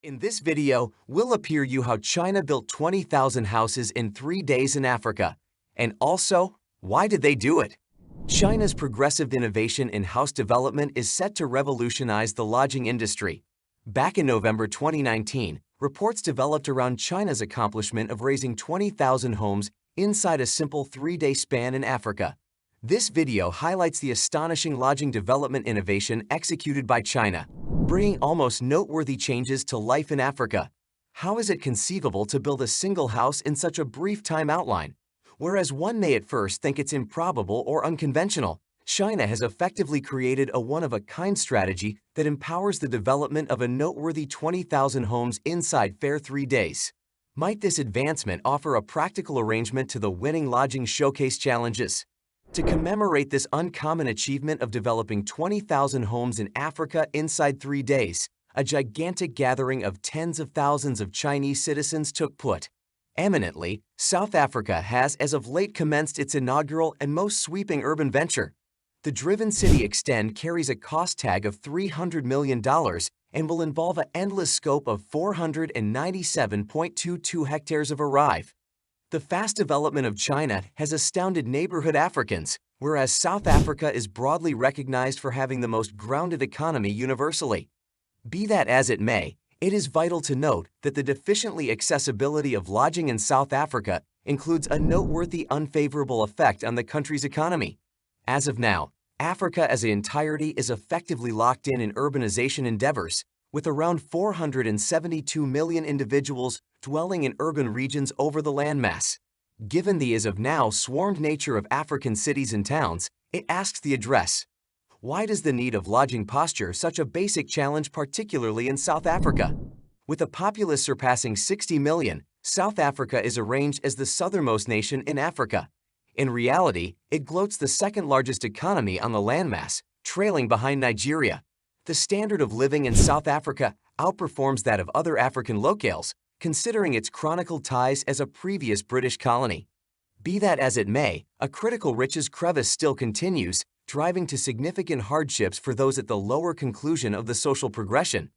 In this video, we'll appear you how China built 20,000 houses in 3 days in Africa. And also, why did they do it? China's progressive innovation in house development is set to revolutionize the lodging industry. Back in November 2019, reports developed around China's accomplishment of raising 20,000 homes inside a simple 3-day span in Africa. This video highlights the astonishing lodging development innovation executed by China, bringing almost noteworthy changes to life in Africa. How is it conceivable to build a single house in such a brief time outline? Whereas one may at first think it's improbable or unconventional, China has effectively created a one-of-a-kind strategy that empowers the development of a noteworthy 20,000 homes inside fair 3 days. Might this advancement offer a practical arrangement to the winning lodging showcase challenges? To commemorate this uncommon achievement of developing 20,000 homes in Africa inside 3 days, a gigantic gathering of tens of thousands of Chinese citizens took place. Eminently, South Africa has as of late commenced its inaugural and most sweeping urban venture. The Driven City Extend carries a cost tag of $300 million and will involve an endless scope of 497.22 hectares of arrive. The fast development of China has astounded neighborhood Africans, whereas South Africa is broadly recognized for having the most grounded economy universally. Be that as it may, it is vital to note that the deficiently accessibility of lodging in South Africa includes a noteworthy unfavorable effect on the country's economy. As of now, Africa as an entirety is effectively locked in urbanization endeavors, with around 472 million individuals dwelling in urban regions over the landmass. Given the as of now swarmed nature of African cities and towns, it asks the address: why does the need of lodging posture such a basic challenge, particularly in South Africa? With a populace surpassing 60 million, South Africa is arranged as the southernmost nation in Africa. In reality, it gloats the second largest economy on the landmass, trailing behind Nigeria. The standard of living in South Africa outperforms that of other African locales, considering its chronicled ties as a previous British colony. Be that as it may, a critical riches crevice still continues, driving to significant hardships for those at the lower conclusion of the social progression.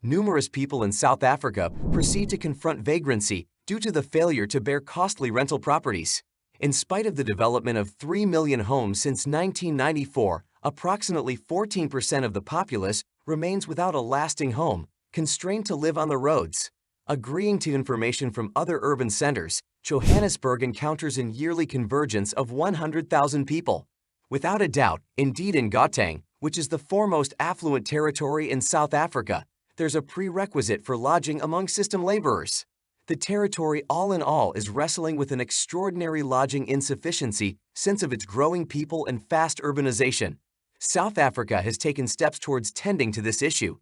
Numerous people in South Africa proceed to confront vagrancy due to the failure to bear costly rental properties. In spite of the development of 3 million homes since 1994, approximately 14% of the populace remains without a lasting home, constrained to live on the roads. Agreeing to information from other urban centers, Johannesburg encounters a yearly convergence of 100,000 people. Without a doubt, indeed in Gauteng, which is the foremost affluent territory in South Africa, there's a prerequisite for lodging among system laborers. The territory all in all is wrestling with an extraordinary lodging insufficiency since of its growing people and fast urbanization. South Africa has taken steps towards tending to this issue.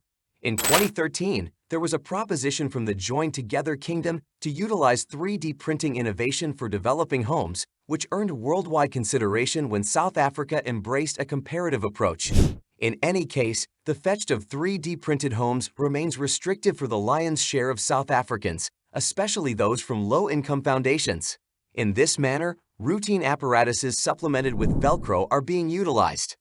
In 2013, there was a proposition from the Joined Together Kingdom to utilize 3D printing innovation for developing homes, which earned worldwide consideration when South Africa embraced a comparative approach. In any case, the fetch of 3D printed homes remains restrictive for the lion's share of South Africans, especially those from low-income foundations. In this manner, routine apparatuses supplemented with Velcro are being utilized.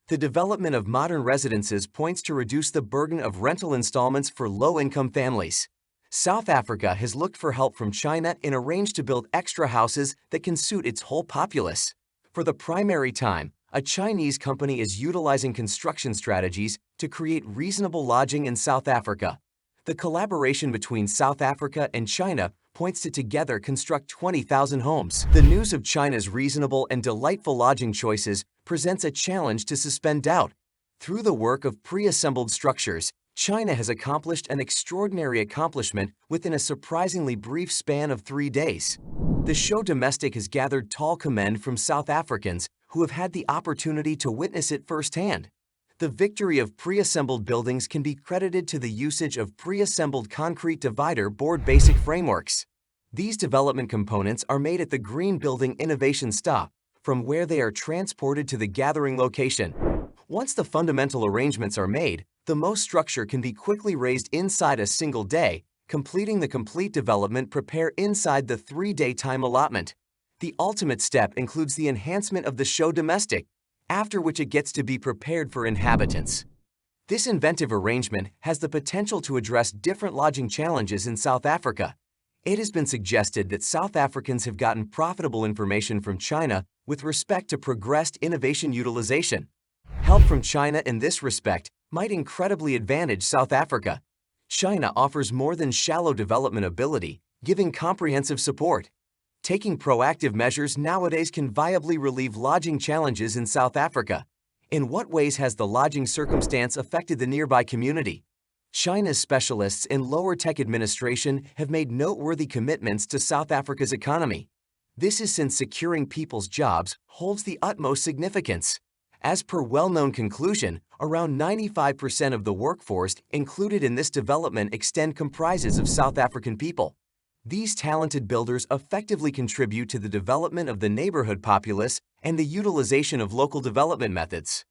The development of modern residences points to reduce the burden of rental installments for low-income families. South Africa has looked for help from China and arranged to build extra houses that can suit its whole populace. For the primary time, a Chinese company is utilizing construction strategies to create reasonable lodging in South Africa. The collaboration between South Africa and China points to together construct 20,000 homes. The news of China's reasonable and delightful lodging choices presents a challenge to suspend doubt. Through the work of pre-assembled structures, China has accomplished an extraordinary accomplishment within a surprisingly brief span of 3 days. The show domestic has gathered tall commend from South Africans who have had the opportunity to witness it firsthand. The victory of pre-assembled buildings can be credited to the usage of pre-assembled concrete divider board basic frameworks. These development components are made at the Green Building Innovation Stop, from where they are transported to the gathering location. Once the fundamental arrangements are made, the most structure can be quickly raised inside a single day, completing the complete development prepare inside the 3-day time allotment. The ultimate step includes the enhancement of the show domestic, after which it gets to be prepared for inhabitants. This inventive arrangement has the potential to address different lodging challenges in South Africa. It has been suggested that South Africans have gotten profitable information from China with respect to progressed innovation utilization. Help from China in this respect might incredibly advantage South Africa. China offers more than shallow development ability, giving comprehensive support. Taking proactive measures nowadays can viably relieve lodging challenges in South Africa. In what ways has the lodging circumstance affected the nearby community? China's specialists in lower tech administration have made noteworthy commitments to South Africa's economy. This is since securing people's jobs holds the utmost significance. As per well-known conclusion, around 95% of the workforce included in this development extend comprises of South African people. These talented builders effectively contribute to the development of the neighborhood populace and the utilization of local development methods.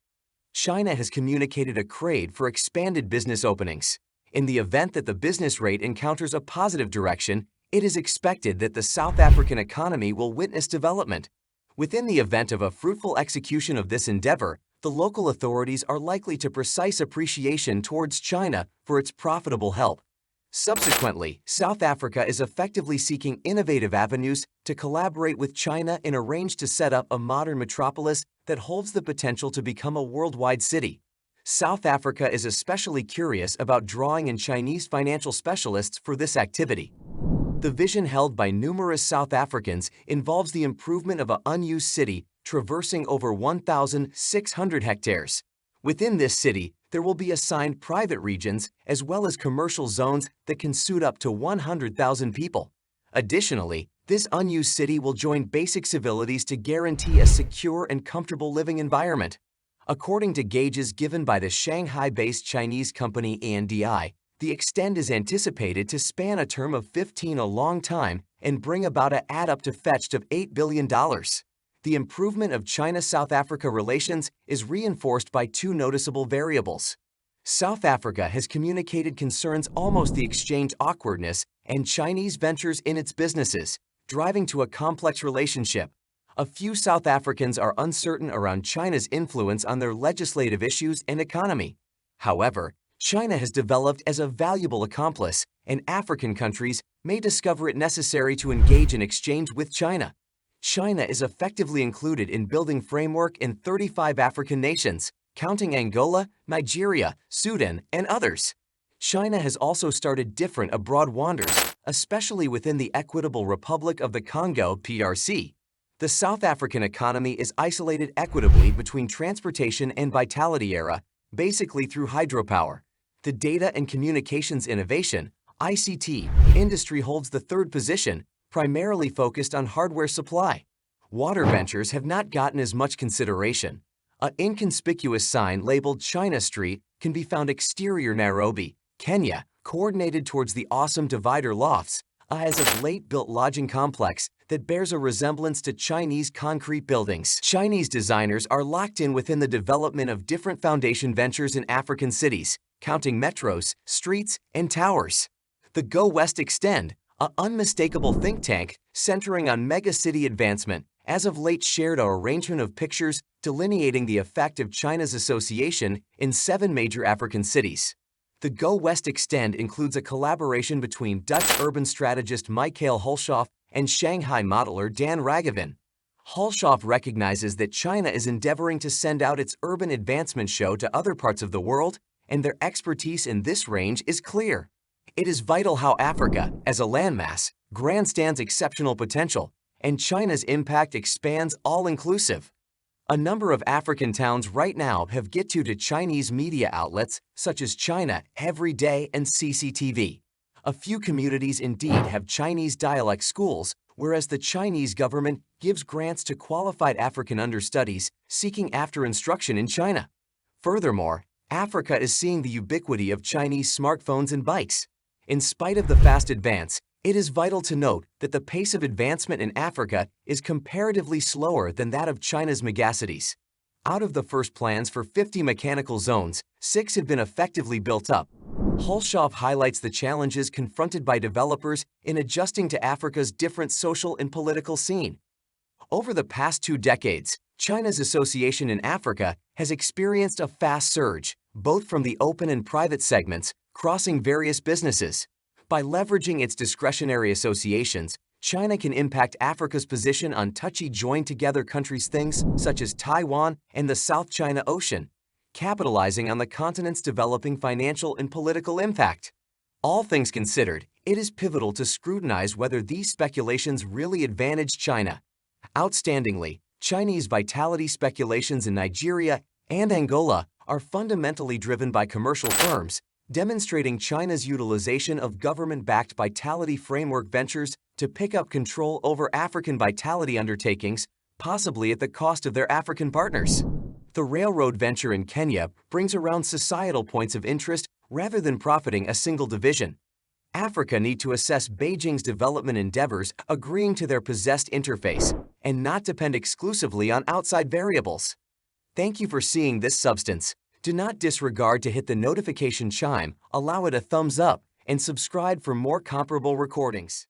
China has communicated a crave for expanded business openings. In the event that the business rate encounters a positive direction, it is expected that the South African economy will witness development. Within the event of a fruitful execution of this endeavor, the local authorities are likely to precise appreciation towards China for its profitable help. Subsequently, South Africa is effectively seeking innovative avenues to collaborate with China in a range to set up a modern metropolis that holds the potential to become a worldwide city. South Africa is especially curious about drawing in Chinese financial specialists for this activity. The vision held by numerous South Africans involves the improvement of an unused city traversing over 1,600 hectares. Within this city, there will be assigned private regions as well as commercial zones that can suit up to 100,000 people. Additionally, this unused city will join basic civilities to guarantee a secure and comfortable living environment. According to gauges given by the Shanghai-based Chinese company ANDI, the extend is anticipated to span a term of 15 a long time and bring about a add up to fetched of $8 billion. The improvement of China-South Africa relations is reinforced by two noticeable variables. South Africa has communicated concerns almost the exchange awkwardness and Chinese ventures in its businesses, driving to a complex relationship. A few South Africans are uncertain around China's influence on their legislative issues and economy. However, China has developed as a valuable accomplice, and African countries may discover it necessary to engage in exchange with China. China is effectively included in building framework in 35 African nations, counting Angola, Nigeria, Sudan, and others. China has also started different abroad wanders, especially within the Equitable Republic of the Congo (PRC). The South African economy is isolated equitably between transportation and vitality era, basically through hydropower. The data and communications innovation (ICT) industry holds the third position, primarily focused on hardware supply. Water ventures have not gotten as much consideration. An inconspicuous sign labeled China Street can be found exterior Nairobi, Kenya, coordinated towards the awesome divider lofts, a as of late built lodging complex that bears a resemblance to Chinese concrete buildings. Chinese designers are locked in within the development of different foundation ventures in African cities, counting metros, streets, and towers. The Go West Extend, an unmistakable think tank centering on mega-city advancement, as of late shared an arrangement of pictures delineating the effect of China's association in 7 major African cities. The Go West Extend includes a collaboration between Dutch urban strategist Michael Hulshoff and Shanghai modeler Dan Raghavan. Hulshoff recognizes that China is endeavoring to send out its urban advancement show to other parts of the world, and their expertise in this range is clear. It is vital how Africa, as a landmass, grandstands exceptional potential, and China's impact expands all-inclusive. A number of African towns right now have get to Chinese media outlets such as China Every Day and CCTV. A few communities indeed have Chinese dialect schools, whereas the Chinese government gives grants to qualified African understudies seeking after instruction in China. Furthermore, Africa is seeing the ubiquity of Chinese smartphones and bikes. In spite of the fast advance, it is vital to note that the pace of advancement in Africa is comparatively slower than that of China's megacities. Out of the first plans for 50 mechanical zones, 6 have been effectively built up. Hulshoff highlights the challenges confronted by developers in adjusting to Africa's different social and political scene. Over the past 2 decades, China's association in Africa has experienced a fast surge, both from the open and private segments, crossing various businesses. By leveraging its discretionary associations, China can impact Africa's position on touchy joined-together countries' things such as Taiwan and the South China Ocean, capitalizing on the continent's developing financial and political impact. All things considered, it is pivotal to scrutinize whether these speculations really advantage China. Outstandingly, Chinese vitality speculations in Nigeria and Angola are fundamentally driven by commercial firms, demonstrating China's utilization of government-backed vitality framework ventures to pick up control over African vitality undertakings, possibly at the cost of their African partners. The railroad venture in Kenya brings around societal points of interest rather than profiting a single division. Africa need to assess Beijing's development endeavors agreeing to their possessed interface and not depend exclusively on outside variables. Thank you for seeing this substance. Do not disregard to hit the notification chime, allow it a thumbs up, and subscribe for more comparable recordings.